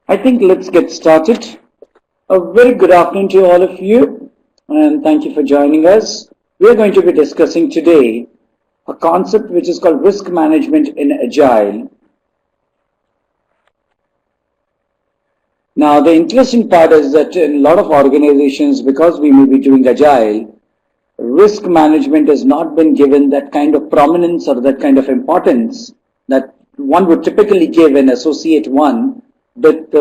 I think let's get started. A very good afternoon to all of you, and thank you for joining us. We are going to be discussing today a concept which is called risk management in Agile. Now, the interesting part is that in a lot of organizations, because we may be doing Agile, risk management has not been given that kind of prominence or that kind of importance that one would typically give an associate one with,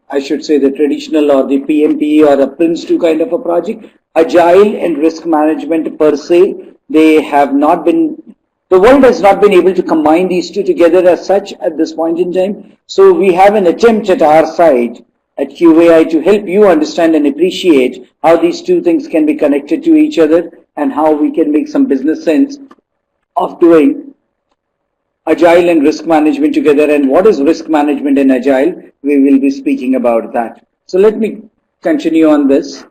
I should say, the traditional or the PMP or a Prince 2 kind of a project. Agile and risk management per se, they have not been, the world has not been able to combine these two together as such at this point in time. So we have an attempt at our side at QAI to help you understand and appreciate how these two things can be connected to each other and how we can make some business sense of doing Agile and risk management together. And what is risk management in Agile? We will be speaking about that. So let me continue on this.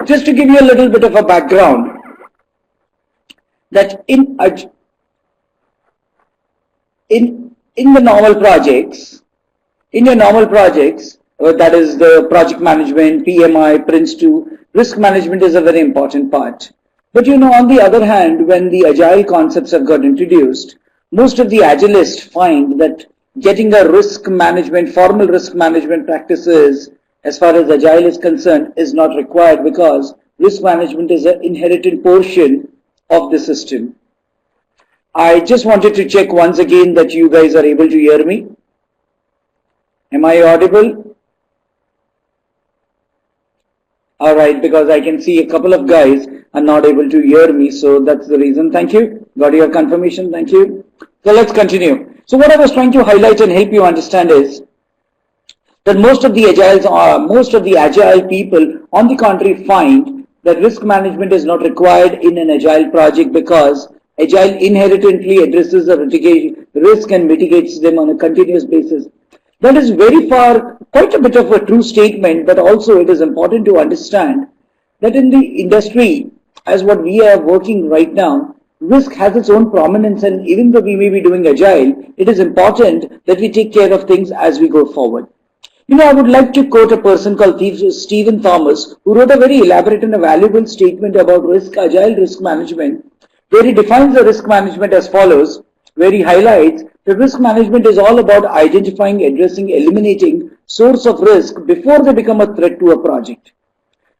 Just to give you a little bit of a background, that in the normal projects, that is the project management, PMI, Prince 2, risk management is a very important part. But on the other hand, when the Agile concepts have got introduced, most of the Agilists find that getting a risk management, formal risk management practices as far as Agile is concerned is not required because risk management is an inherited portion of the system. I just wanted to check once again that you guys are able to hear me. Am I audible? All right, because I can see a couple of guys are not able to hear me, so that's the reason. Thank you. Got your confirmation. Thank you. So let's continue. So what I was trying to highlight and help you understand is that most of the agile people, on the contrary, find that risk management is not required in an agile project because Agile inherently addresses the risk and mitigates them on a continuous basis. That is very far, quite a bit of a true statement, but also it is important to understand that in the industry, as what we are working right now, risk has its own prominence, and even though we may be doing Agile, it is important that we take care of things as we go forward. I would like to quote a person called Stephen Thomas, who wrote a very elaborate and a valuable statement about Agile risk management, where he defines the risk management as follows, where he highlights that risk management is all about identifying, addressing, eliminating source of risk before they become a threat to a project.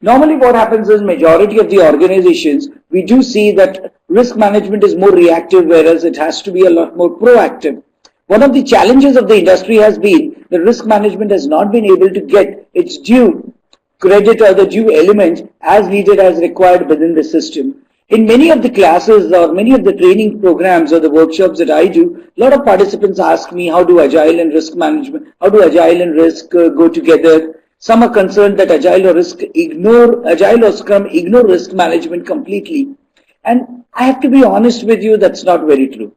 Normally what happens is majority of the organizations, we do see that risk management is more reactive, whereas it has to be a lot more proactive. One of the challenges of the industry has been that risk management has not been able to get its due credit or the due elements as needed, as required within the system. In many of the classes or many of the training programs or the workshops that I do, a lot of participants ask me how do Agile and risk management, how do Agile and risk go together. Some are concerned that Agile or Scrum ignore risk management completely. And I have to be honest with you, that's not very true.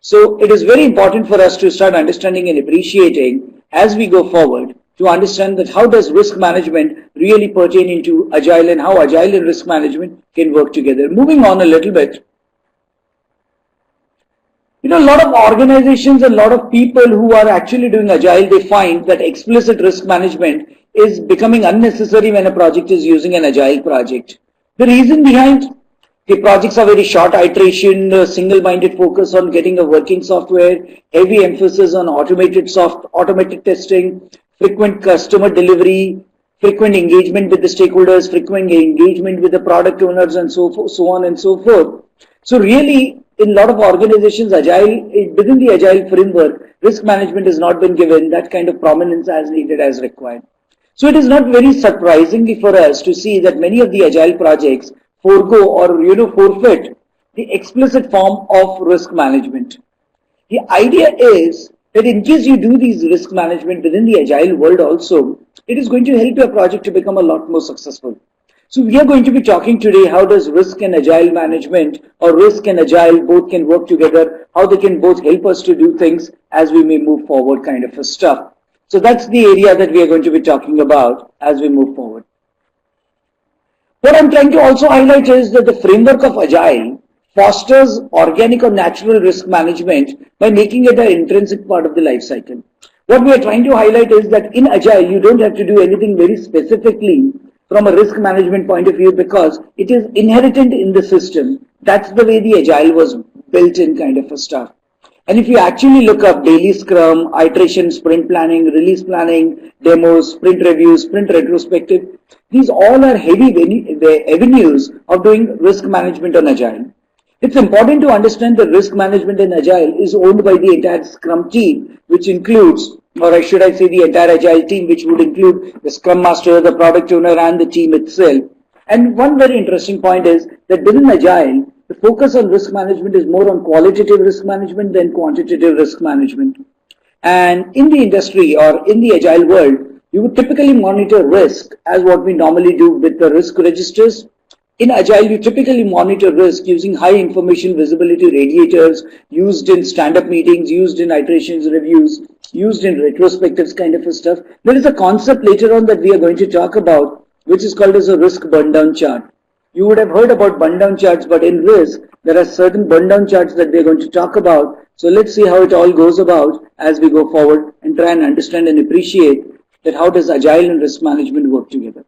So it is very important for us to start understanding and appreciating as we go forward to understand that how does risk management really pertain into Agile and how Agile and risk management can work together. Moving on a little bit. A lot of organizations and a lot of people who are actually doing Agile, they find that explicit risk management is becoming unnecessary when a project is using an Agile project. The reason behind the projects are very short iteration, single-minded focus on getting a working software, heavy emphasis on automated testing, frequent customer delivery, frequent engagement with the stakeholders, frequent engagement with the product owners, and so on and so forth. So really, in a lot of organizations, within the Agile framework, risk management has not been given that kind of prominence as needed, as required. So it is not very surprising for us to see that many of the Agile projects forego or forfeit the explicit form of risk management. The idea is that in case you do these risk management within the Agile world also, it is going to help your project to become a lot more successful. So we are going to be talking today how does risk and Agile management or risk and Agile both can work together, how they can both help us to do things as we may move forward kind of a stuff. So that's the area that we are going to be talking about as we move forward. What I'm trying to also highlight is that the framework of Agile fosters organic or natural risk management by making it an intrinsic part of the life cycle. What we are trying to highlight is that in Agile, you don't have to do anything very specifically from a risk management point of view because it is inherent in the system. That's the way the Agile was built in kind of a stuff. And if you actually look up daily scrum, iteration, sprint planning, release planning, demos, sprint reviews, sprint retrospective, these all are heavy avenues of doing risk management on Agile. It's important to understand that risk management in Agile is owned by the entire Scrum team, which includes, or should I say the entire Agile team, which would include the Scrum Master, the product owner, and the team itself. And one very interesting point is that within Agile, the focus on risk management is more on qualitative risk management than quantitative risk management. And in the industry or in the Agile world, you would typically monitor risk as what we normally do with the risk registers. In Agile, you typically monitor risk using high information visibility radiators used in stand-up meetings, used in iterations reviews, used in retrospectives kind of stuff. There is a concept later on that we are going to talk about, which is called as a risk burn-down chart. You would have heard about burn-down charts, but in risk, there are certain burn-down charts that we are going to talk about. So let's see how it all goes about as we go forward and try and understand and appreciate that how does Agile and risk management work together.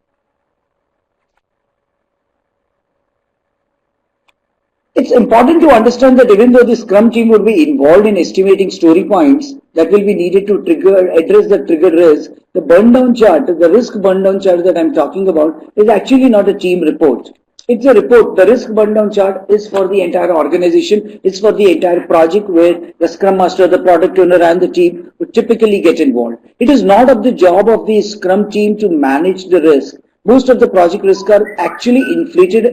It's important to understand that even though the Scrum team would be involved in estimating story points that will be needed to address the triggered risk, the burn-down chart, the risk burn-down chart that I'm talking about is actually not a team report. It's a report. The risk burn-down chart is for the entire organization. It's for the entire project where the Scrum Master, the product owner, and the team would typically get involved. It is not of the job of the Scrum team to manage the risk. Most of the project risks are actually inflicted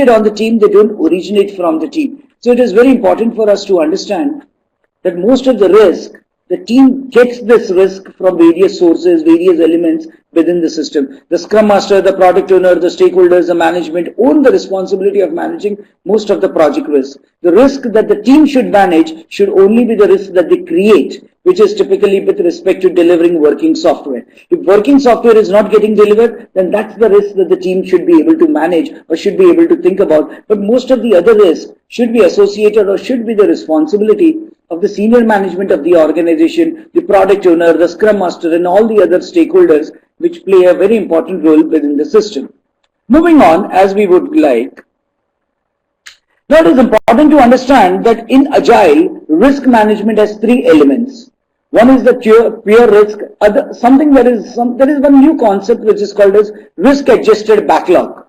on the team. They don't originate from the team. So it is very important for us to understand that most of the risk, the team gets this risk from various sources, various elements within the system. The Scrum Master, the product owner, the stakeholders, the management own the responsibility of managing most of the project risk. The risk that the team should manage should only be the risk that they create, which is typically with respect to delivering working software. If working software is not getting delivered, then that's the risk that the team should be able to manage or should be able to think about. But most of the other risks should be associated or should be the responsibility of the senior management of the organization, the product owner, the Scrum Master, and all the other stakeholders which play a very important role within the system. Moving on, as we would like, now it is important to understand that in Agile, risk management has three elements. One is the pure risk. There is one new concept which is called as risk-adjusted backlog.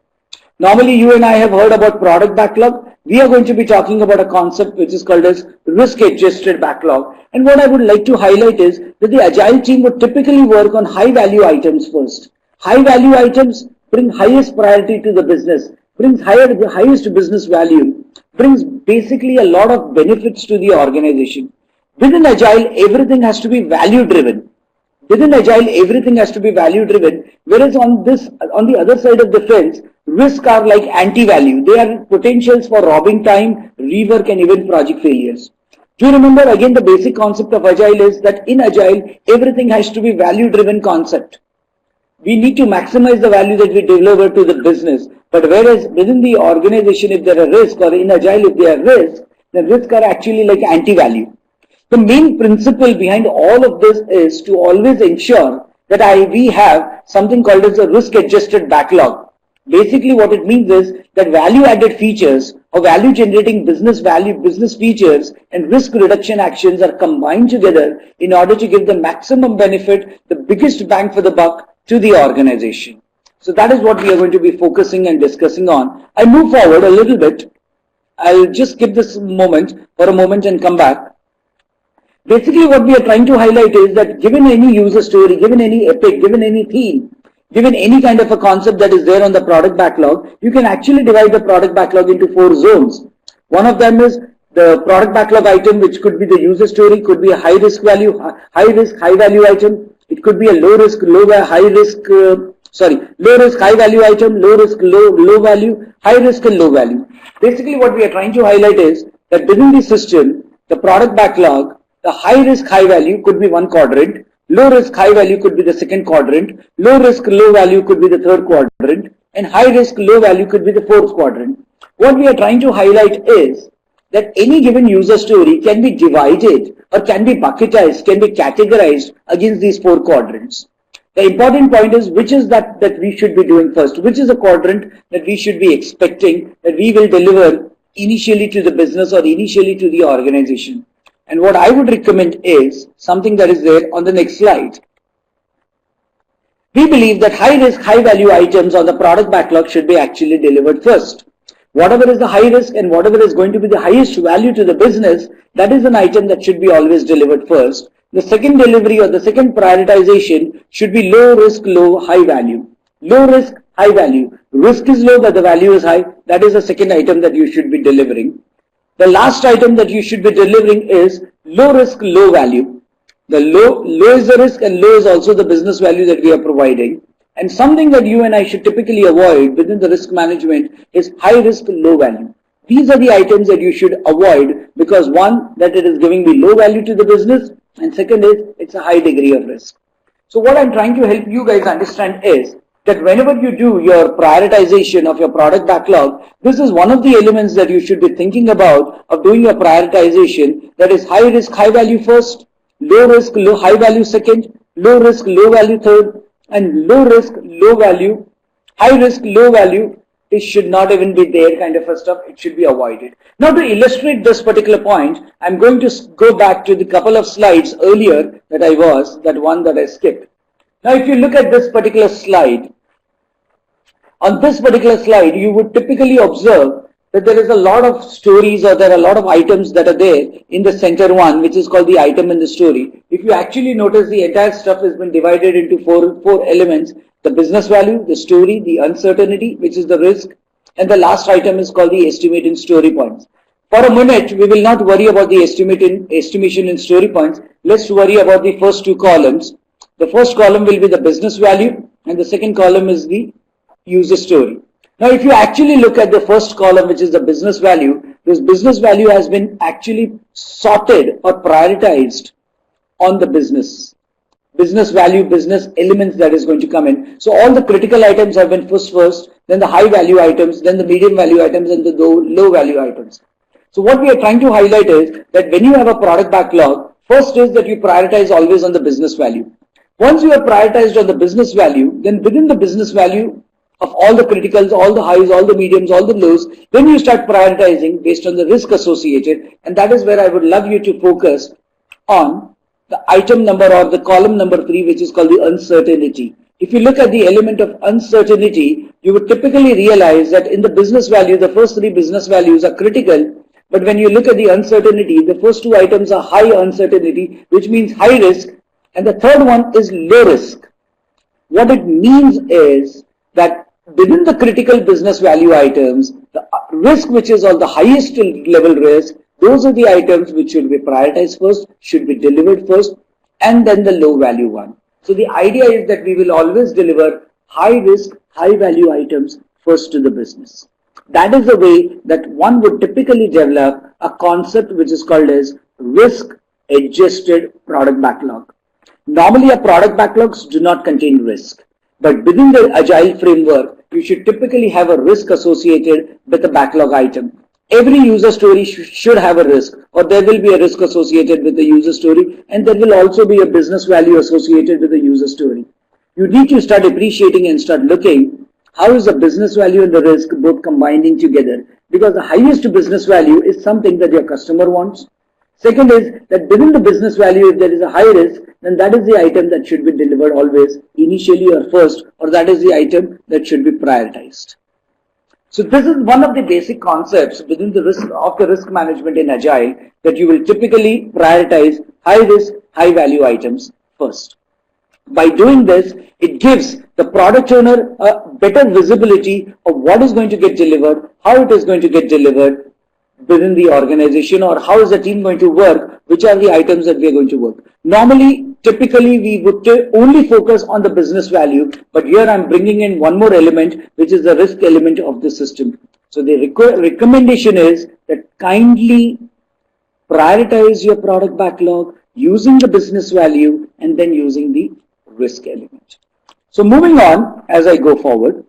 Normally, you and I have heard about product backlog. We are going to be talking about a concept which is called as risk-adjusted backlog. And what I would like to highlight is that the Agile team would typically work on high-value items first. High-value items bring highest priority to the business, brings the highest business value, brings basically a lot of benefits to the organization. Within Agile, everything has to be value-driven. Within Agile, everything has to be value-driven, whereas on the other side of the fence, risks are like anti-value. They are potentials for robbing time, rework, and even project failures. Do you remember again the basic concept of Agile is that in Agile, everything has to be value-driven concept. We need to maximize the value that we deliver to the business. But whereas within the organization, if there are risks, or in Agile, if there are risks, the risks are actually like anti-value. The main principle behind all of this is to always ensure that we have something called as a risk-adjusted backlog. Basically, what it means is that value-added features or value-generating business features and risk reduction actions are combined together in order to give the maximum benefit, the biggest bang for the buck to the organization. So that is what we are going to be focusing and discussing on. I move forward a little bit. I'll just skip this moment for a moment and come back. Basically, what we are trying to highlight is that given any user story, given any epic, given any theme, given any kind of a concept that is there on the product backlog, you can actually divide the product backlog into 4 zones. One of them is the product backlog item, which could be the user story, could be a high risk, high value item. It could be a low risk, high value item, low risk, low value, high risk, and low value. Basically, what we are trying to highlight is that within the system, the product backlog, the high risk, high value could be one quadrant, low risk, high value could be the second quadrant, low risk, low value could be the third quadrant, and high risk, low value could be the fourth quadrant. What we are trying to highlight is that any given user story can be divided or can be bucketized, can be categorized against these four quadrants. The important point is which is that we should be doing first, which is a quadrant that we should be expecting that we will deliver initially to the business or initially to the organization. And what I would recommend is something that is there on the next slide. We believe that high risk, high value items on the product backlog should be actually delivered first. Whatever is the high risk and whatever is going to be the highest value to the business, that is an item that should be always delivered first. The second delivery or the second prioritization should be low risk, low high value. Low risk, high value. Risk is low but the value is high. That is the second item that you should be delivering. The last item that you should be delivering is low risk, low value. The low is the risk and low is also the business value that we are providing. And something that you and I should typically avoid within the risk management is high risk, low value. These are the items that you should avoid because one, that it is giving me low value to the business, and second is it's a high degree of risk. So what I'm trying to help you guys understand is that whenever you do your prioritization of your product backlog, this is one of the elements that you should be thinking about of doing your prioritization, that is high risk, high value first, low risk, low high value second, low risk, low value third, and low risk, low value, high risk, low value, it should not even be there kind of a stuff. It should be avoided. Now to illustrate this particular point, I'm going to go back to the couple of slides earlier that one that I skipped. Now if you look at this particular slide, on this particular slide, you would typically observe that there is a lot of stories or there are a lot of items that are there in the center one, which is called the item in the story. If you actually notice, the entire stuff has been divided into four elements: the business value, the story, the uncertainty, which is the risk, and the last item is called the estimate in story points. For a minute, we will not worry about the estimation in story points. Let's worry about the first two columns. The first column will be the business value and the second column is the user story. Now, if you actually look at the first column, which is the business value, this business value has been actually sorted or prioritized on the business value, business elements that is going to come in. So all the critical items have been first, then the high value items, then the medium value items, and the low value items. So what we are trying to highlight is that when you have a product backlog, first is that you prioritize always on the business value. Once you have prioritized on the business value, then within the business value of all the criticals, all the highs, all the mediums, all the lows, then you start prioritizing based on the risk associated, and that is where I would love you to focus on the item number or the column number 3, which is called the uncertainty. If you look at the element of uncertainty, you would typically realize that in the business value, the first 3 business values are critical, but when you look at the uncertainty, the first 2 items are high uncertainty, which means high risk, and the third one is low risk. What it means is that within the critical business value items, the risk which is on the highest level risk, those are the items which should be prioritized first, should be delivered first, and then the low value one. So the idea is that we will always deliver high risk, high value items first to the business. That is the way that one would typically develop a concept which is called as risk adjusted product backlog. Normally, our product backlogs do not contain risk, but within the Agile framework, you should typically have a risk associated with the backlog item. Every user story should have a risk, or there will be a risk associated with the user story, and there will also be a business value associated with the user story. You need to start appreciating and start looking how is the business value and the risk both combining together, because the highest business value is something that your customer wants. Second is that within the business value, if there is a high risk, then that is the item that should be delivered always initially or first, or that is the item that should be prioritized. So this is one of the basic concepts within the risk management in Agile, that you will typically prioritize high risk, high value items first. By doing this, it gives the product owner a better visibility of what is going to get delivered, how it is going to get delivered within the organization, or how is the team going to work, which are the items that we are going to work. Normally, typically, we would only focus on the business value, but here I'm bringing in one more element, which is the risk element of the system. So the recommendation is that kindly prioritize your product backlog using the business value and then using the risk element. So moving on as I go forward.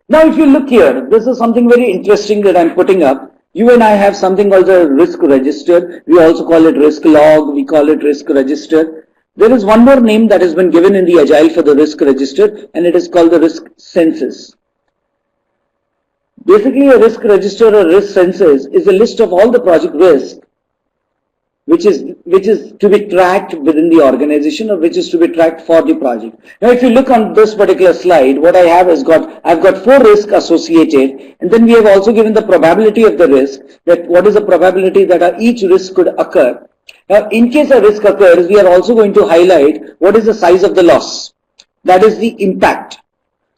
Now, if you look here, this is something very interesting that I'm putting up. You and I have something called the risk register. We also call it risk log. We call it risk register. There is one more name that has been given in the Agile for the risk register, and it is called the risk census. Basically, a risk register or risk census is a list of all the project risks which is to be tracked within the organization, or which is to be tracked for the project. Now, if you look on this particular slide, what I have is I've got 4 risks associated, and then we have also given the probability of the risk, that what is the probability that each risk could occur. Now, in case a risk occurs, we are also going to highlight what is the size of the loss. That is the impact.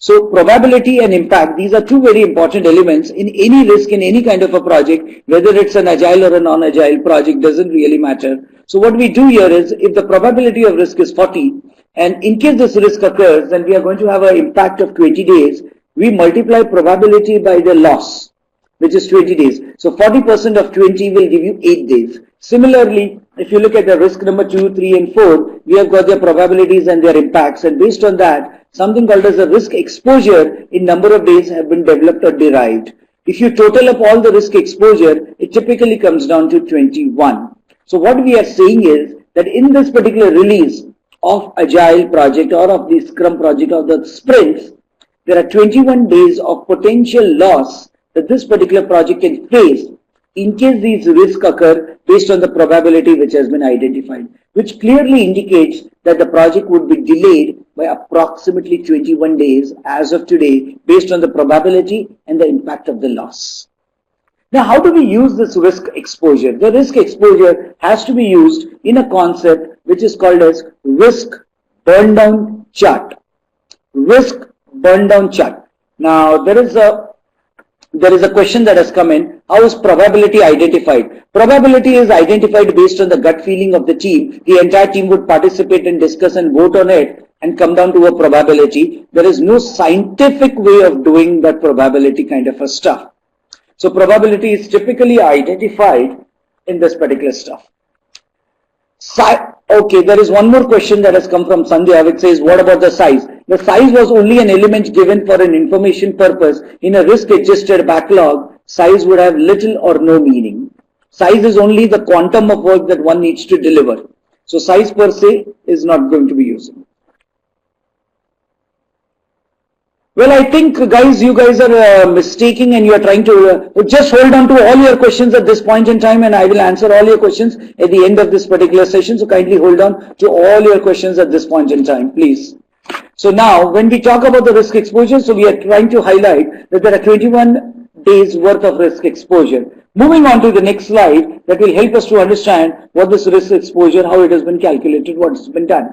So probability and impact, these are 2 very important elements in any risk, in any kind of a project, whether it's an agile or a non-agile project, doesn't really matter. So what we do here is, if the probability of risk is 40, and in case this risk occurs, then we are going to have an impact of 20 days. We multiply probability by the loss, which is 20 days. So 40% of 20 will give you 8 days. Similarly, if you look at the risk number 2, 3, and 4, we have got their probabilities and their impacts, and based on that, something called as a risk exposure in number of days have been developed or derived. If you total up all the risk exposure, it typically comes down to 21. So what we are saying is that in this particular release of Agile project or of the Scrum project or the sprints, there are 21 days of potential loss that this particular project can face in case these risks occur based on the probability which has been identified, which clearly indicates that the project would be delayed by approximately 21 days as of today based on the probability and the impact of the loss. Now, how do we use this risk exposure? The risk exposure has to be used in a concept which is called as risk burn down chart. Risk burn down chart. Now, there is a question that has come in. How is probability identified? Probability is identified based on the gut feeling of the team. The entire team would participate and discuss and vote on it and come down to a probability. There is no scientific way of doing that probability kind of a stuff. So probability is typically identified in this particular stuff. Okay, there is one more question that has come from Sandhya, which says, what about the size? The size was only an element given for an information purpose. In a risk-adjusted backlog, size would have little or no meaning. Size is only the quantum of work that one needs to deliver. So size per se is not going to be useful. Well, I think, guys, you guys are mistaking, and you are trying to just hold on to all your questions at this point in time, and I will answer all your questions at the end of this particular session. So kindly hold on to all your questions at this point in time, please. So now, when we talk about the risk exposure, so we are trying to highlight that there are 21 days worth of risk exposure. Moving on to the next slide, that will help us to understand what this risk exposure, how it has been calculated, what has been done.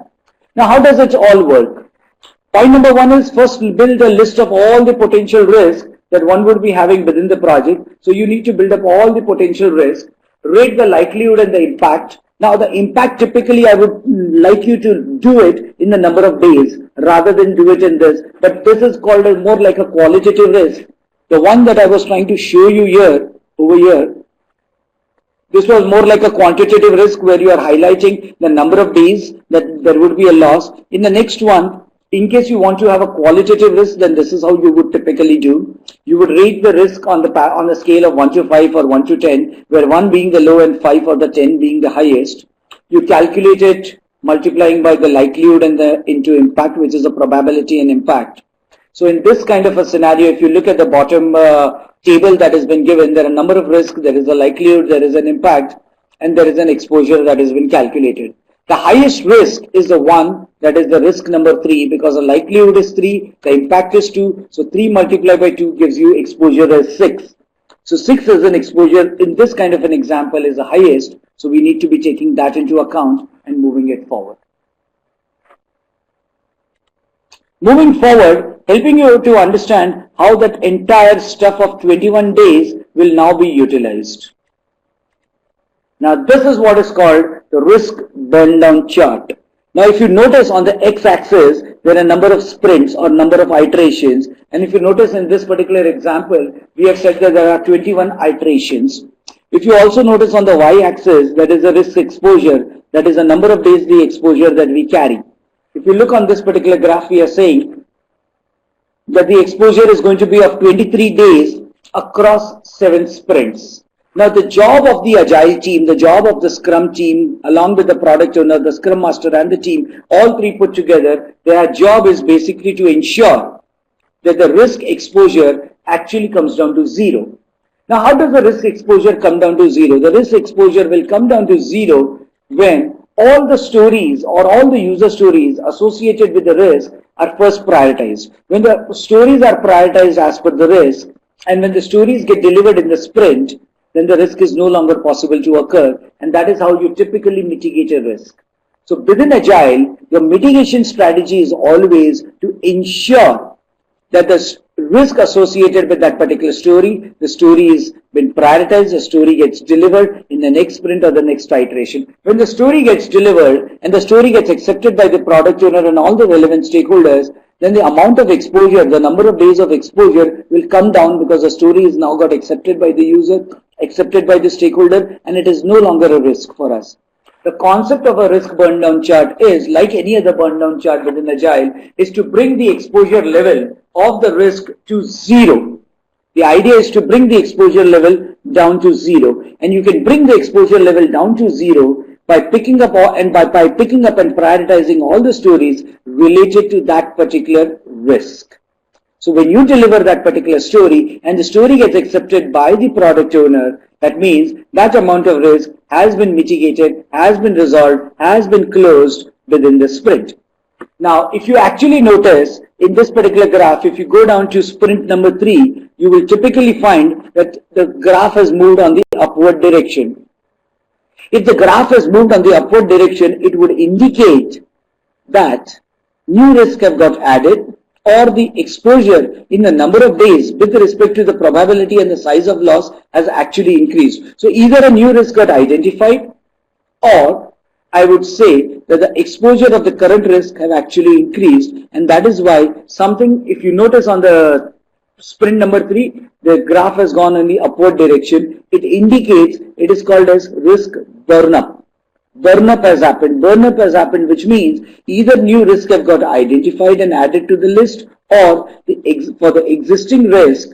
Now, how does it all work? Point number 1 is, first build a list of all the potential risks that one would be having within the project. So you need to build up all the potential risks, rate the likelihood and the impact. Now the impact, typically I would like you to do it in the number of days rather than do it in this. But this is called as more like a qualitative risk. The one that I was trying to show you here, over here, this was more like a quantitative risk where you are highlighting the number of days that there would be a loss. In the next one, in case you want to have a qualitative risk, then this is how you would typically do. You would rate the risk on the scale of 1 to 5 or 1 to 10, where 1 being the low and 5 or the 10 being the highest. You calculate it multiplying by the likelihood and into impact, which is a probability and impact. So in this kind of a scenario, if you look at the bottom table that has been given, there are a number of risks, there is a likelihood, there is an impact, and there is an exposure that has been calculated. The highest risk is the one that is the risk number 3, because the likelihood is 3, the impact is 2. So 3 multiplied by 2 gives you exposure as 6. So 6 as an exposure in this kind of an example is the highest. So we need to be taking that into account and moving it forward. Moving forward, helping you to understand how that entire stuff of 21 days will now be utilized. Now this is what is called the risk burn down chart. Now if you notice on the x-axis, there are a number of sprints or number of iterations. And if you notice in this particular example, we have said that there are 21 iterations. If you also notice on the y-axis, that is the risk exposure, that is the number of days the exposure that we carry. If you look on this particular graph, we are saying that the exposure is going to be of 23 days across 7 sprints. Now the job of the Agile team, the job of the Scrum team, along with the product owner, the Scrum Master and the team, all three put together, their job is basically to ensure that the risk exposure actually comes down to zero. Now how does the risk exposure come down to zero? The risk exposure will come down to zero when all the stories or all the user stories associated with the risk are first prioritized. When the stories are prioritized as per the risk, and when the stories get delivered in the sprint, then the risk is no longer possible to occur, and that is how you typically mitigate a risk. So within Agile, your mitigation strategy is always to ensure that the risk associated with that particular story, the story is been prioritized, the story gets delivered in the next sprint or the next iteration. When the story gets delivered and the story gets accepted by the product owner and all the relevant stakeholders, then the amount of exposure, the number of days of exposure will come down because the story is now got accepted by the user, accepted by the stakeholder, and it is no longer a risk for us. The concept of a risk burn down chart is, like any other burn down chart within Agile, is to bring the exposure level of the risk to zero. The idea is to bring the exposure level down to zero, and you can bring the exposure level down to zero by picking up and prioritizing all the stories related to that particular risk. So when you deliver that particular story and the story gets accepted by the product owner, that means that amount of risk has been mitigated, has been resolved, has been closed within the sprint. Now, if you actually notice in this particular graph, if you go down to sprint number 3, you will typically find that the graph has moved on the upward direction. If the graph has moved on the upward direction, it would indicate that new risks have got added, or the exposure in the number of days with respect to the probability and the size of loss has actually increased. So either a new risk got identified, or I would say that the exposure of the current risk have actually increased, and that is why something, if you notice on the sprint number 3, the graph has gone in the upward direction. It indicates it is called as risk burn up. Burn up has happened, which means either new risk have got identified and added to the list, or for the existing risk,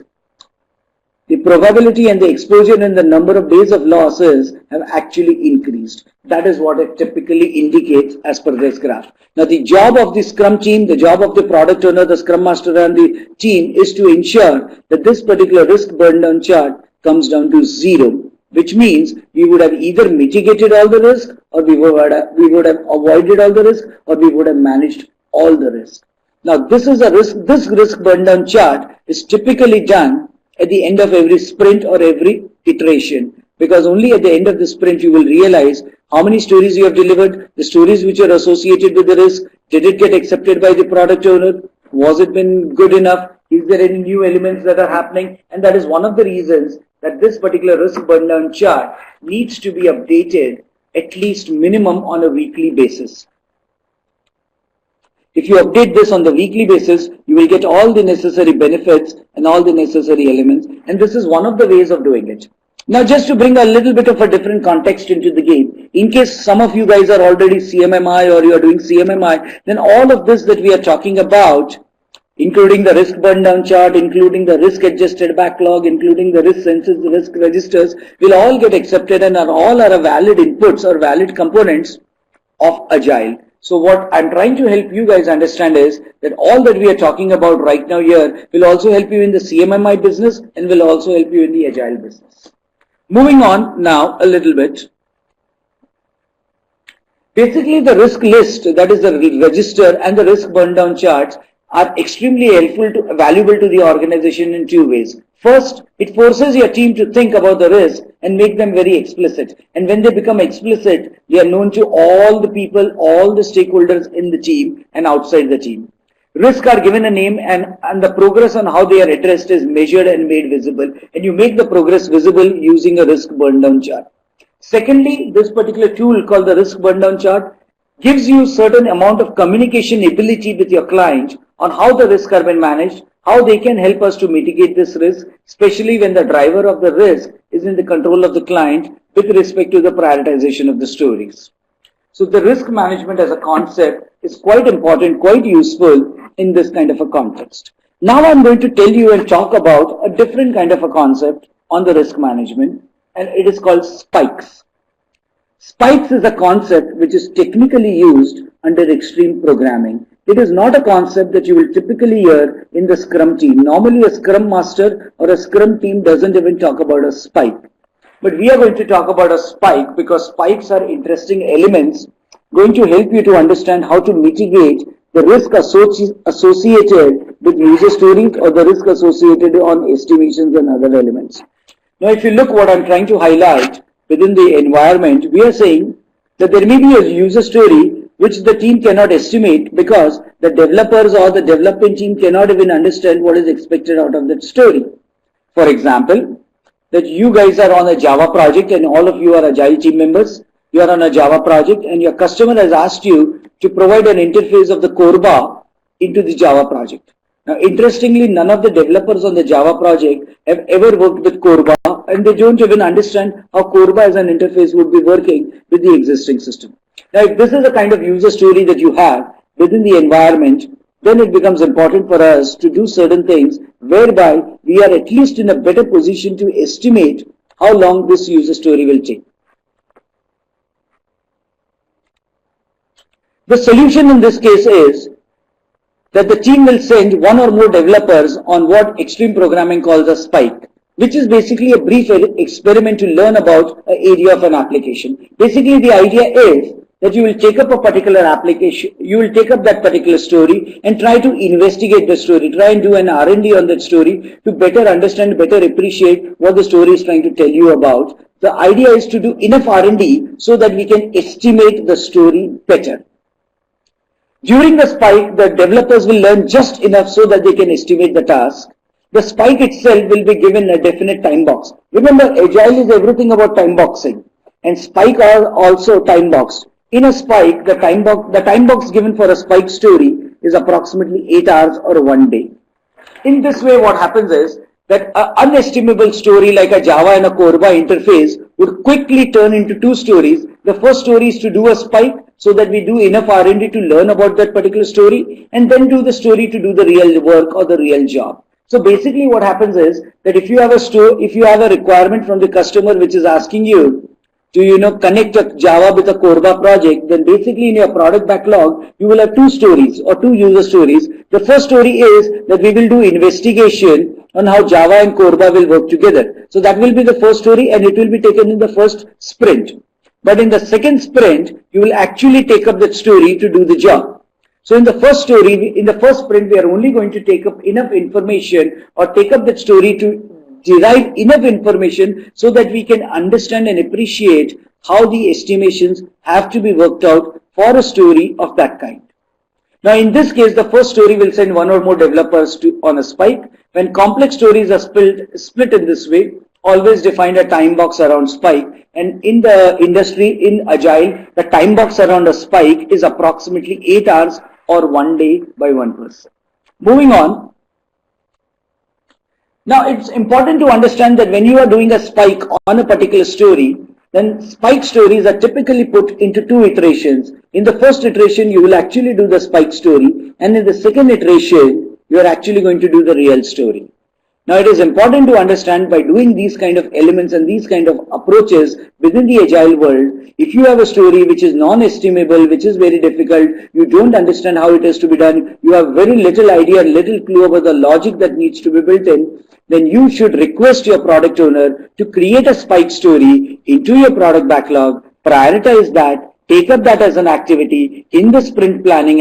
the probability and the exposure and the number of days of losses have actually increased. That is what it typically indicates as per this graph. Now the job of the Scrum team, the job of the product owner, the Scrum Master and the team is to ensure that this particular risk burn down chart comes down to zero, which means we would have either mitigated all the risk, or we would have avoided all the risk, or we would have managed all the risk. Now this risk burn down chart is typically done at the end of every sprint or every iteration, because only at the end of the sprint you will realize how many stories you have delivered, the stories which are associated with the risk, did it get accepted by the product owner, was it been good enough, is there any new elements that are happening, and that is one of the reasons that this particular risk burn down chart needs to be updated at least minimum on a weekly basis. If you update this on the weekly basis, you will get all the necessary benefits and all the necessary elements, and this is one of the ways of doing it. Now just to bring a little bit of a different context into the game, in case some of you guys are already CMMI or you are doing CMMI, then all of this that we are talking about, including the risk burn down chart, including the risk adjusted backlog, including the risk census, the risk registers, will all get accepted and all are valid inputs or valid components of Agile. So what I'm trying to help you guys understand is that all that we are talking about right now here will also help you in the CMMI business and will also help you in the Agile business. Moving on now a little bit. Basically the risk list, that is the register, and the risk burn down charts are extremely valuable to the organization in two ways. First, it forces your team to think about the risk and make them very explicit. And when they become explicit, they are known to all the people, all the stakeholders in the team and outside the team. Risks are given a name, and the progress on how they are addressed is measured and made visible. And you make the progress visible using a risk burn down chart. Secondly, this particular tool called the risk burn down chart gives you certain amount of communication ability with your client on how the risks are being managed, how they can help us to mitigate this risk, especially when the driver of the risk is in the control of the client with respect to the prioritization of the stories. So the risk management as a concept is quite important, quite useful in this kind of a context. Now I'm going to tell you and talk about a different kind of a concept on the risk management, and it is called spikes. Spikes is a concept which is technically used under extreme programming. It is not a concept that you will typically hear in the Scrum team. Normally a Scrum master or a Scrum team doesn't even talk about a spike. But we are going to talk about a spike because spikes are interesting elements going to help you to understand how to mitigate the risk associated with user stories or the risk associated on estimations and other elements. Now if you look what I'm trying to highlight within the environment, we are saying that there may be a user story which the team cannot estimate because the developers or the development team cannot even understand what is expected out of that story. For example, that you guys are on a Java project and all of you are Agile team members. You are on a Java project and your customer has asked you to provide an interface of the Corba into the Java project. Now, interestingly, none of the developers on the Java project have ever worked with Corba and they don't even understand how Corba as an interface would be working with the existing system. Now, if this is the kind of user story that you have within the environment, then it becomes important for us to do certain things whereby we are at least in a better position to estimate how long this user story will take. The solution in this case is that the team will send one or more developers on what extreme programming calls a spike, which is basically a brief experiment to learn about an area of an application. Basically, the idea is that you will take up a particular application, you will take up that particular story and try to investigate the story, try and do an R&D on that story to better understand, better appreciate what the story is trying to tell you about. The idea is to do enough R&D so that we can estimate the story better. During the spike, the developers will learn just enough so that they can estimate the task. The spike itself will be given a definite time box. Remember, Agile is everything about time boxing, and spike are also time boxed. In a spike, the time box given for a spike story is approximately 8 hours or 1 day. In this way, what happens is that an unestimable story like a Java and a Corba interface would quickly turn into two stories. The first story is to do a spike so that we do enough R&D to learn about that particular story and then do the story to do the real work or the real job. So basically what happens is that if you have a requirement from the customer which is asking you to connect a Java with a Corba project, then basically in your product backlog you will have two stories or two user stories. The first story is that we will do investigation on how Java and Corba will work together. So that will be the first story and it will be taken in the first sprint. But in the second sprint, you will actually take up that story to do the job. So in the first story, in the first sprint, we are only going to take up enough information or take up that story to derive enough information so that we can understand and appreciate how the estimations have to be worked out for a story of that kind. Now in this case, the first story will send one or more developers on a spike. When complex stories are split in this way, always define a time box around spike, and in the industry, in Agile, the time box around a spike is approximately 8 hours or 1 day by one person. Moving on. Now it's important to understand that when you are doing a spike on a particular story, then spike stories are typically put into two iterations. In the first iteration, you will actually do the spike story, and in the second iteration, you are actually going to do the real story. Now it is important to understand by doing these kind of elements and these kind of approaches within the Agile world, if you have a story which is non-estimable, which is very difficult, you don't understand how it is to be done, you have very little idea, little clue about the logic that needs to be built in, then you should request your product owner to create a spike story into your product backlog, prioritize that, take up that as an activity in the sprint planning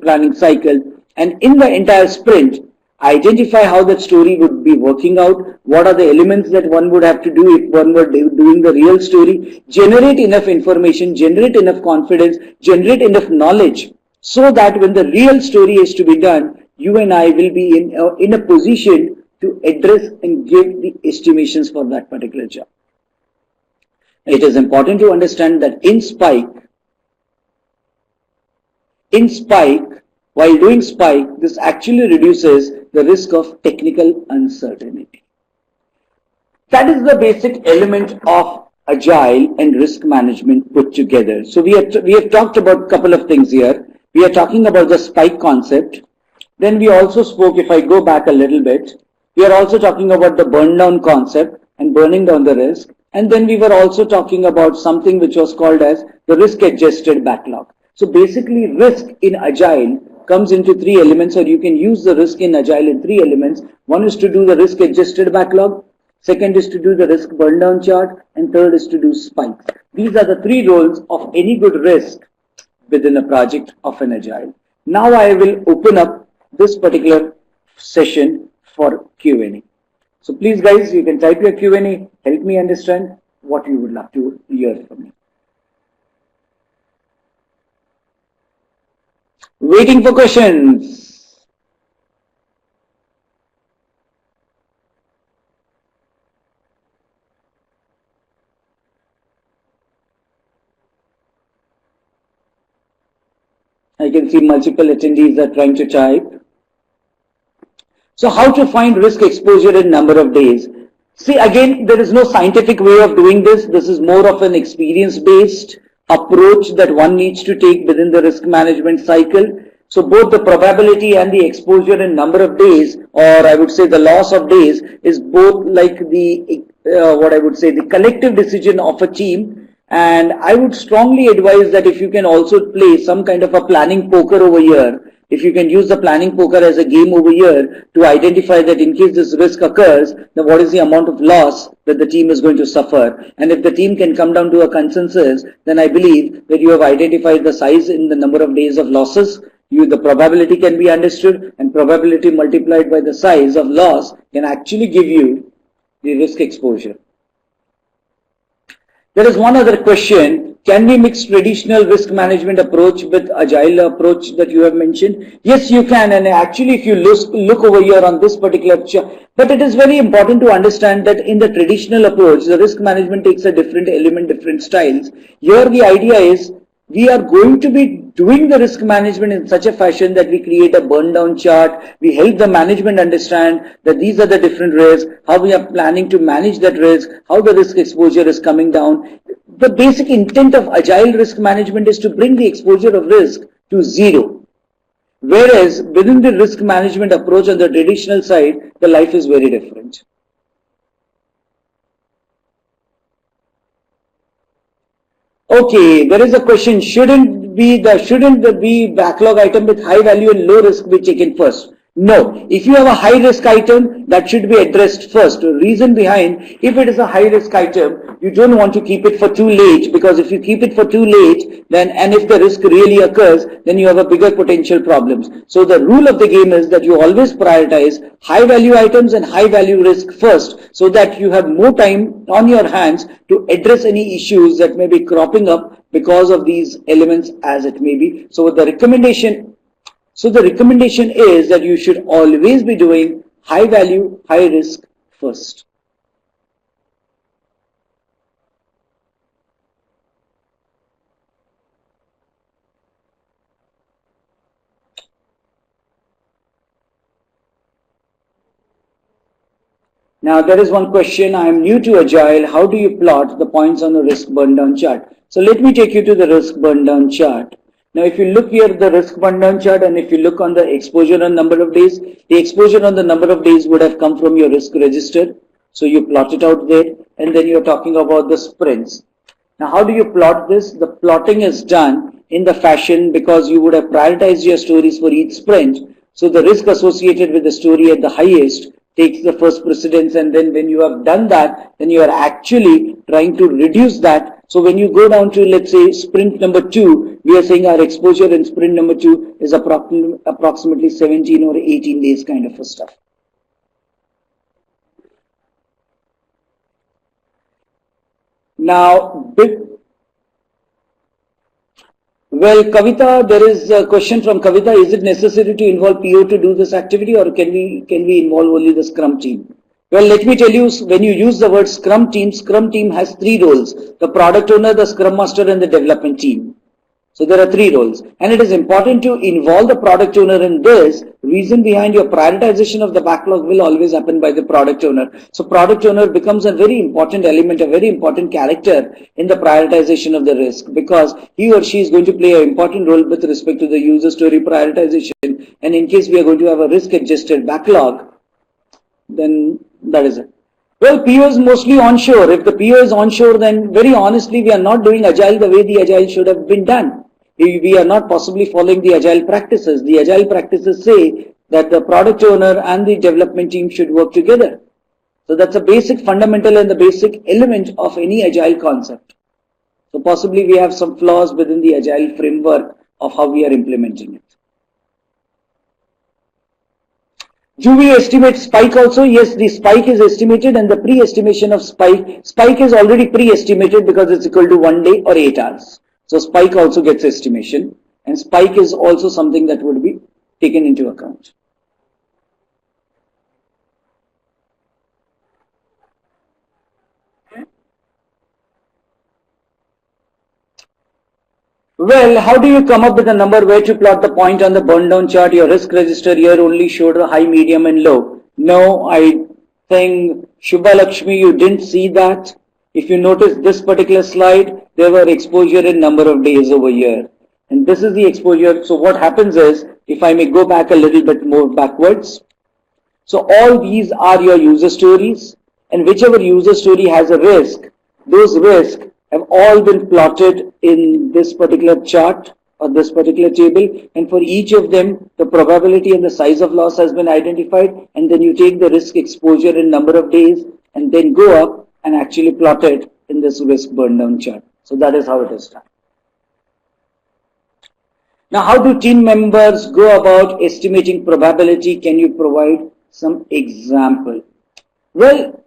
planning cycle, and in the entire sprint, identify how that story would be working out, what are the elements that one would have to do if one were doing the real story, generate enough information, generate enough confidence, generate enough knowledge, so that when the real story is to be done, you and I will be in a position to address and give the estimations for that particular job. It is important to understand that in Spike, while doing Spike, this actually reduces the risk of technical uncertainty. That is the basic element of Agile and risk management put together. So we have talked about a couple of things here. We are talking about the Spike concept. Then we also spoke, if I go back a little bit, we are also talking about the burn down concept and burning down the risk. And then we were also talking about something which was called as the risk adjusted backlog. So basically risk in Agile comes into three elements, or you can use the risk in Agile in three elements. One is to do the risk adjusted backlog. Second is to do the risk burn down chart, and third is to do spikes. These are the three roles of any good risk within a project of an Agile. Now I will open up this particular session for Q&A. So please guys, you can type your Q&A, help me understand what you would love to hear from me. Waiting for questions. I can see multiple attendees are trying to type. So how to find risk exposure in number of days? See, again, there is no scientific way of doing this. This is more of an experience-based approach that one needs to take within the risk management cycle. So both the probability and the exposure in number of days, or I would say the loss of days, is both like the, what I would say, the collective decision of a team. And I would strongly advise that if you can also play some kind of a planning poker over here, if you can use the planning poker as a game over here to identify that in case this risk occurs, then what is the amount of loss that the team is going to suffer. And if the team can come down to a consensus, then I believe that you have identified the size in the number of days of losses. The probability can be understood, and probability multiplied by the size of loss can actually give you the risk exposure. There is one other question. Can we mix traditional risk management approach with Agile approach that you have mentioned? Yes, you can. And actually, if you look over here on this particular chart, but it is very important to understand that in the traditional approach, the risk management takes a different element, different styles. Here, the idea is we are going to be doing the risk management in such a fashion that we create a burn down chart. We help the management understand that these are the different risks, how we are planning to manage that risk, how the risk exposure is coming down. The basic intent of Agile risk management is to bring the exposure of risk to zero. Whereas within the risk management approach on the traditional side, the life is very different. Okay, there is a question, shouldn't the be backlog item with high value and low risk be taken first? No, if you have a high risk item, that should be addressed first. The reason behind, if it is a high risk item, you don't want to keep it for too late, because if you keep it for too late, then, and if the risk really occurs, then you have a bigger potential problems. So the rule of the game is that you always prioritize high value items and high value risk first, so that you have more time on your hands to address any issues that may be cropping up because of these elements as it may be. So the recommendation is that you should always be doing high value, high risk first. Now there is one question, I am new to Agile, how do you plot the points on the risk burn down chart? So let me take you to the risk burn down chart. Now if you look here the risk burn down chart, and if you look on the exposure on number of days, the exposure on the number of days would have come from your risk register. So you plot it out there, and then you're talking about the sprints. Now how do you plot this? The plotting is done in the fashion, because you would have prioritized your stories for each sprint. So the risk associated with the story at the highest takes the first precedence, and then when you have done that, then you are actually trying to reduce that. So when you go down to, let's say, sprint number 2, we are saying our exposure in sprint number 2 is approximately 17 or 18 days kind of a stuff. Now, well, Kavita, there is a question from Kavita. Is it necessary to involve PO to do this activity, or can we involve only the Scrum team? Well, let me tell you, when you use the word Scrum team has 3 roles: the product owner, the Scrum master, and the development team. So there are 3 roles, and it is important to involve the product owner in this. Reason behind your prioritization of the backlog will always happen by the product owner. So product owner becomes a very important element, a very important character in the prioritization of the risk, because he or she is going to play an important role with respect to the user story prioritization, and in case we are going to have a risk adjusted backlog, then that is it. Well, PO is mostly onshore. If the PO is onshore, then very honestly, we are not doing Agile the way the Agile should have been done. We are not possibly following the Agile practices. The Agile practices say that the product owner and the development team should work together. So that's a basic fundamental and the basic element of any Agile concept. So possibly we have some flaws within the Agile framework of how we are implementing it. Do we estimate spike also? Yes, the spike is estimated, and the pre-estimation of spike is already pre-estimated because it's equal to 1 day or 8 hours. So spike also gets estimation, and spike is also something that would be taken into account. Well, how do you come up with a number where to plot the point on the burn down chart? Your risk register here only showed the high, medium and low. No, I think Shubha Lakshmi, you didn't see that. If you notice this particular slide, there were exposure in number of days over here. And this is the exposure. So what happens is, if I may go back a little bit more backwards. So all these are your user stories, and whichever user story has a risk, those risks have all been plotted in this particular chart or this particular table, and for each of them the probability and the size of loss has been identified, and then you take the risk exposure in number of days and then go up and actually plot it in this risk burn down chart. So that is how it is done. Now, how do team members go about estimating probability? Can you provide some example? Well,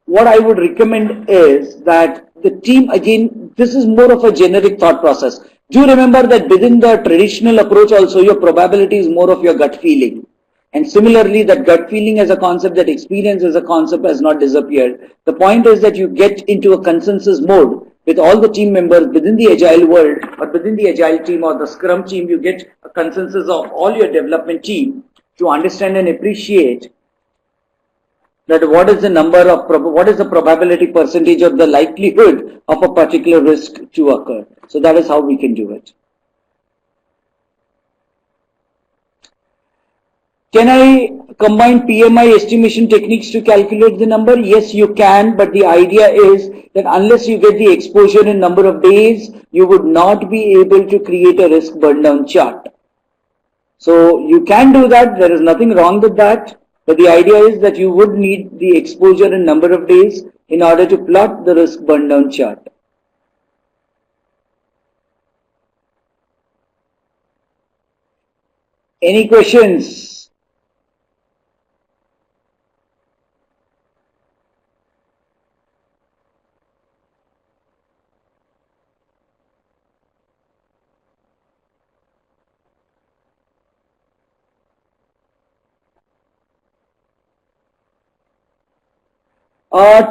what I would recommend is that the team, again, this is more of a generic thought process. Do remember that within the traditional approach also, your probability is more of your gut feeling. And similarly, that gut feeling as a concept, that experience as a concept has not disappeared. The point is that you get into a consensus mode with all the team members within the Agile world, or within the Agile team or the Scrum team. You get a consensus of all your development team to understand and appreciate that what is the number of, what is the probability percentage of the likelihood of a particular risk to occur. So that is how we can do it. Can I combine PMI estimation techniques to calculate the number? Yes, you can, but the idea is that unless you get the exposure in number of days, you would not be able to create a risk burn down chart. So you can do that, there is nothing wrong with that. But the idea is that you would need the exposure in number of days in order to plot the risk burn down chart. Any questions?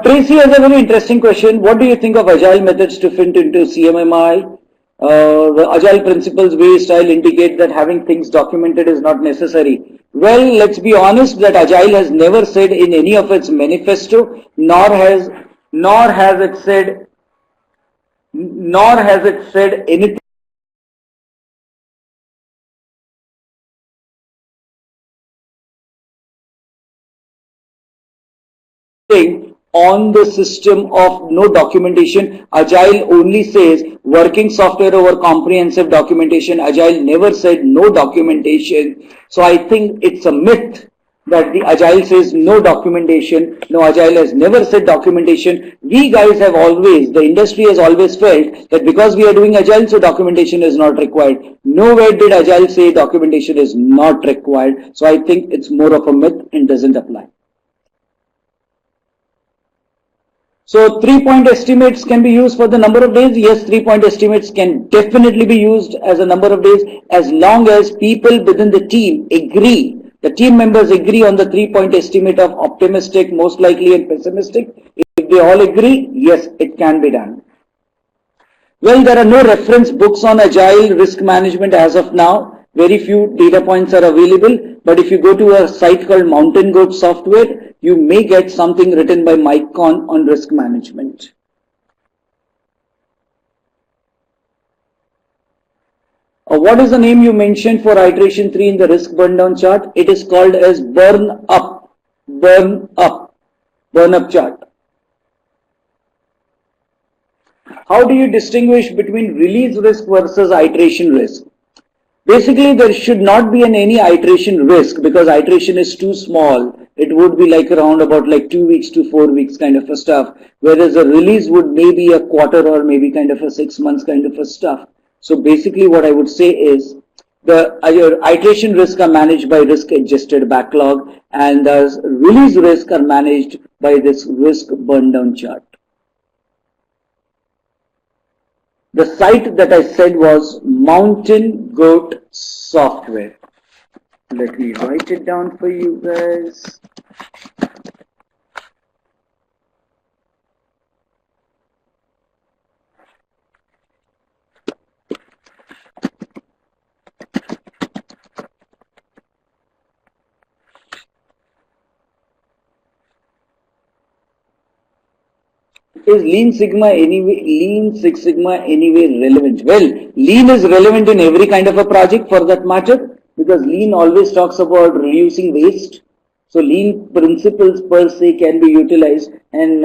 Tracy has a very interesting question. What do you think of Agile methods to fit into CMMI? The Agile principles, way, style indicate that having things documented is not necessary. Well, let's be honest that Agile has never said in any of its manifesto, nor has it said anything on the system of no documentation. Agile only says working software over comprehensive documentation. Agile never said no documentation. So I think it's a myth that the Agile says no documentation. No, Agile has never said documentation. We guys have always, the industry has always felt that because we are doing Agile, so documentation is not required. Nowhere did Agile say documentation is not required. So I think it's more of a myth and doesn't apply. So 3-point estimates can be used for the number of days. Yes, 3-point estimates can definitely be used as a number of days as long as people within the team agree. The team members agree on the 3-point estimate of optimistic, most likely and pessimistic. If they all agree, yes, it can be done. Well, there are no reference books on Agile risk management as of now. Very few data points are available, but if you go to a site called Mountain Goat Software, you may get something written by Mike Kahn on risk management. What is the name you mentioned for iteration 3 in the risk burn down chart? It is called as burn up, burn up, burn up chart. How do you distinguish between release risk versus iteration risk? Basically, there should not be any iteration risk because iteration is too small. It would be like around about like 2 weeks to 4 weeks kind of a stuff, whereas a release would maybe a quarter or maybe kind of a 6 months kind of a stuff. So basically what I would say is the iteration risk are managed by risk adjusted backlog and the release risk are managed by this risk burn down chart. The site that I said was Mountain Goat Software. Let me write it down for you guys. Is Lean Six Sigma anyway relevant? Well, Lean is relevant in every kind of a project for that matter because Lean always talks about reducing waste. So Lean principles per se can be utilized, and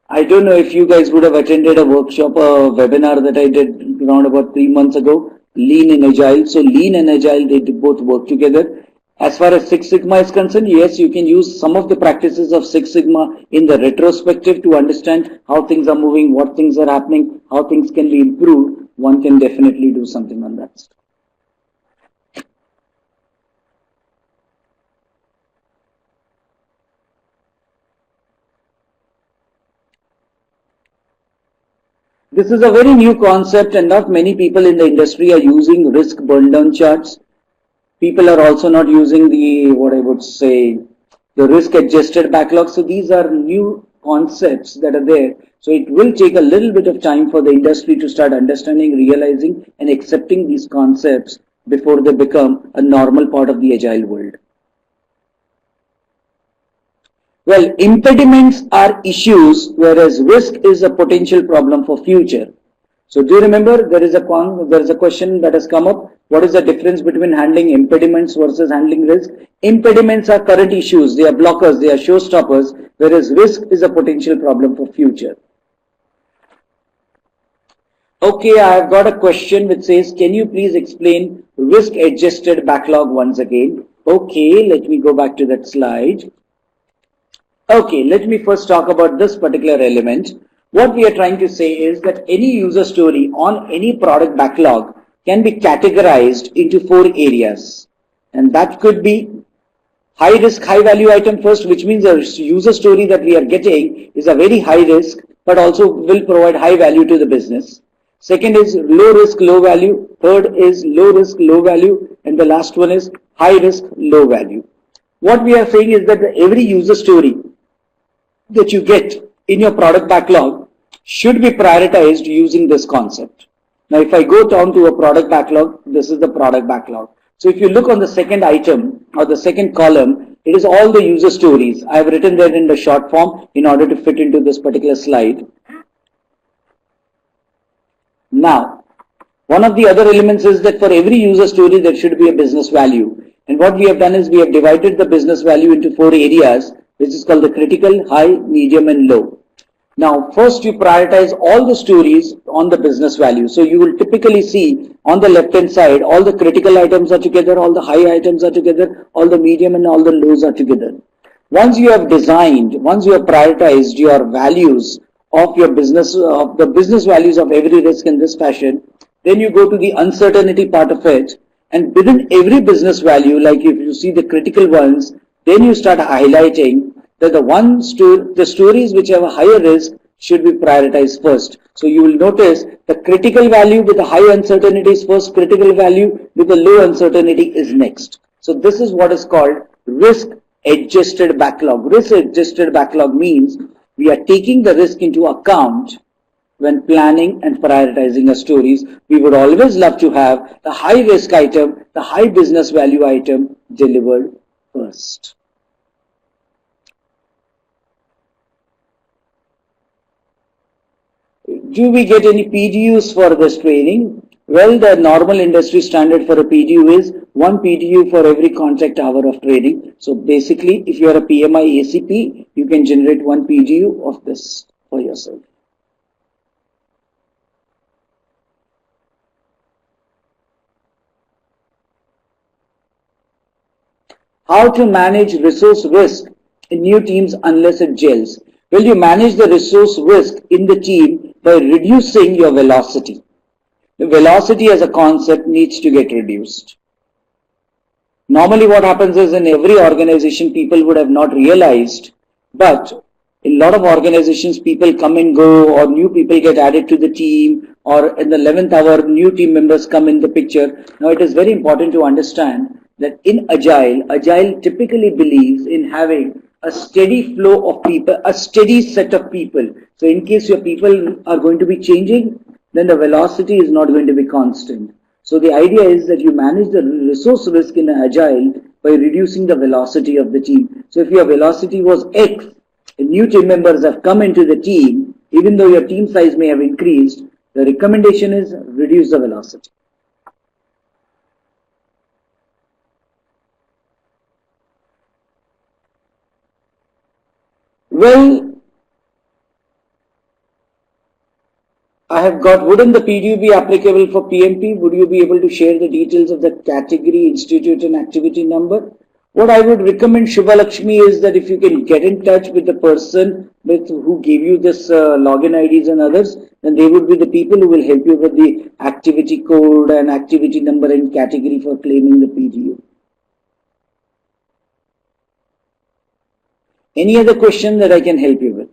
I don't know if you guys would have attended a workshop, a webinar that I did around about 3 months ago, Lean and Agile. So Lean and Agile, they both work together. As far as Six Sigma is concerned, yes, you can use some of the practices of Six Sigma in the retrospective to understand how things are moving, what things are happening, how things can be improved. One can definitely do something on that. This is a very new concept and not many people in the industry are using risk burn down charts. People are also not using the, what I would say, the risk adjusted backlog. So these are new concepts that are there. So it will take a little bit of time for the industry to start understanding, realizing and accepting these concepts before they become a normal part of the agile world. Well, impediments are issues, whereas risk is a potential problem for future. So do you remember there is a question that has come up? What is the difference between handling impediments versus handling risk? Impediments are current issues, they are blockers, they are showstoppers, whereas risk is a potential problem for future. Okay, I have got a question which says, can you please explain risk adjusted backlog once again? Okay, let me go back to that slide. Okay, let me first talk about this particular element. What we are trying to say is that any user story on any product backlog can be categorized into 4 areas. And that could be high risk, high value item first, which means a user story that we are getting is a very high risk, but also will provide high value to the business. Second is low risk, low value. Third is low risk, low value. And the last one is high risk, low value. What we are saying is that every user story that you get in your product backlog should be prioritized using this concept. Now, if I go down to a product backlog, this is the product backlog. So if you look on the second item or the second column, it is all the user stories. I have written that in the short form in order to fit into this particular slide. Now, one of the other elements is that for every user story, there should be a business value. And what we have done is we have divided the business value into 4 areas, which is called the critical, high, medium, and low. Now, first you prioritize all the stories on the business value. So you will typically see on the left-hand side, all the critical items are together, all the high items are together, all the medium and all the lows are together. Once you have designed, once you have prioritized your values of your business, of the business values of every risk in this fashion, then you go to the uncertainty part of it. And within every business value, like if you see the critical ones, then you start highlighting that the stories which have a higher risk should be prioritized first. So you will notice the critical value with the high uncertainty is first, critical value with the low uncertainty is next. So this is what is called risk adjusted backlog. Risk adjusted backlog means we are taking the risk into account when planning and prioritizing our stories. We would always love to have the high risk item, the high business value item delivered first. Do we get any PDUs for this training? Well, the normal industry standard for a PDU is 1 PDU for every contract hour of trading. So basically, if you are a PMI ACP, you can generate 1 PDU of this for yourself. How to manage resource risk in new teams unless it gels? Well, you manage the resource risk in the team by reducing your velocity. The velocity as a concept needs to get reduced. Normally what happens is in every organization people would have not realized, but in a lot of organizations people come and go, or new people get added to the team, or in the 11th hour new team members come in the picture. Now it is very important to understand that in Agile typically believes in having a steady flow of people, a steady set of people. So in case your people are going to be changing, then the velocity is not going to be constant. So the idea is that you manage the resource risk in Agile by reducing the velocity of the team. So if your velocity was X, and new team members have come into the team, even though your team size may have increased, the recommendation is reduce the velocity. Well, I have got, wouldn't the PDU be applicable for PMP? Would you be able to share the details of the category, institute and activity number? What I would recommend, Shubhalakshmi, is that if you can get in touch with the person who gave you this login IDs and others, then they would be the people who will help you with the activity code and activity number and category for claiming the PDU. Any other question that I can help you with?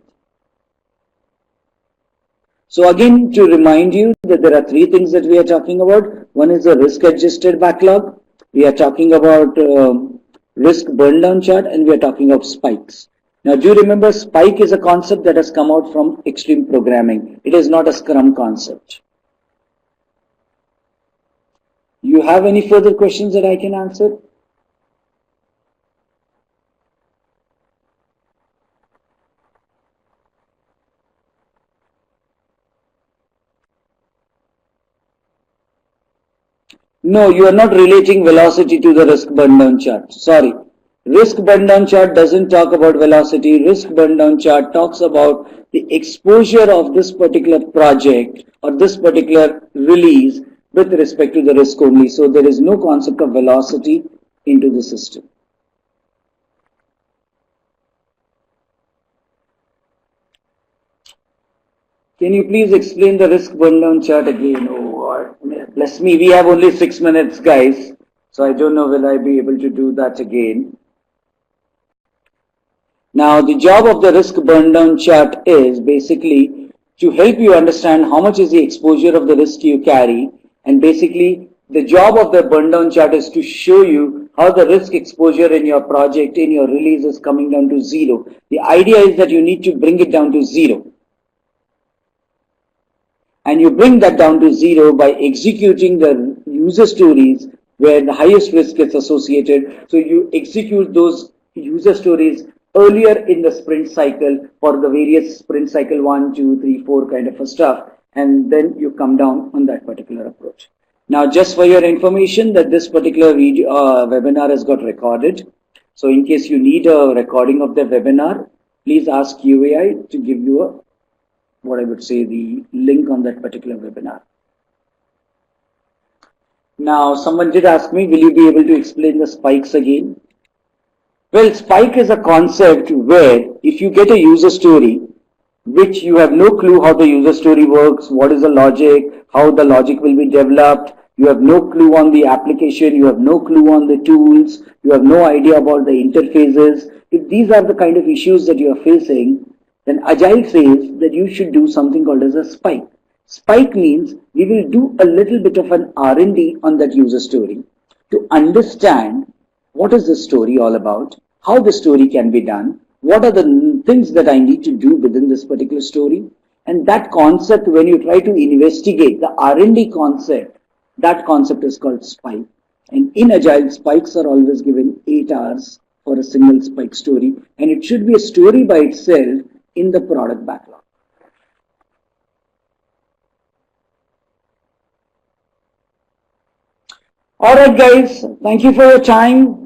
So again, to remind you that there are three things that we are talking about. One is the risk adjusted backlog. We are talking about risk burn down chart, and we are talking of spikes. Now do you remember, spike is a concept that has come out from extreme programming. It is not a Scrum concept. You have any further questions that I can answer? No, you are not relating velocity to the risk burn down chart. Sorry. Risk burn down chart doesn't talk about velocity. Risk burn down chart talks about the exposure of this particular project or this particular release with respect to the risk only. So there is no concept of velocity into the system. Can you please explain the risk burn down chart again? Oh, bless me, we have only 6 minutes, guys. So I don't know will I be able to do that again. Now, the job of the risk burn down chart is basically to help you understand how much is the exposure of the risk you carry, and basically the job of the burn down chart is to show you how the risk exposure in your project, in your release is coming down to zero. The idea is that you need to bring it down to zero. And you bring that down to zero by executing the user stories where the highest risk is associated. So you execute those user stories earlier in the sprint cycle for the various sprint cycle 1, 2, 3, 4 kind of a stuff, and then you come down on that particular approach. Now, just for your information, that this particular video, webinar has got recorded. So in case you need a recording of the webinar, please ask UAI to give you a what I would say the link on that particular webinar. Now, someone did ask me, will you be able to explain the spikes again? Well, spike is a concept where if you get a user story, which you have no clue how the user story works, what is the logic, how the logic will be developed, you have no clue on the application, you have no clue on the tools, you have no idea about the interfaces. If these are the kind of issues that you are facing, then Agile says that you should do something called as a spike. Spike means we will do a little bit of an R&D on that user story to understand what is the story all about, how the story can be done, what are the things that I need to do within this particular story. And that concept, when you try to investigate the R&D concept, that concept is called spike. And in Agile, spikes are always given 8 hours for a single spike story. And it should be a story by itself in the product backlog. All right, guys. Thank you for your time.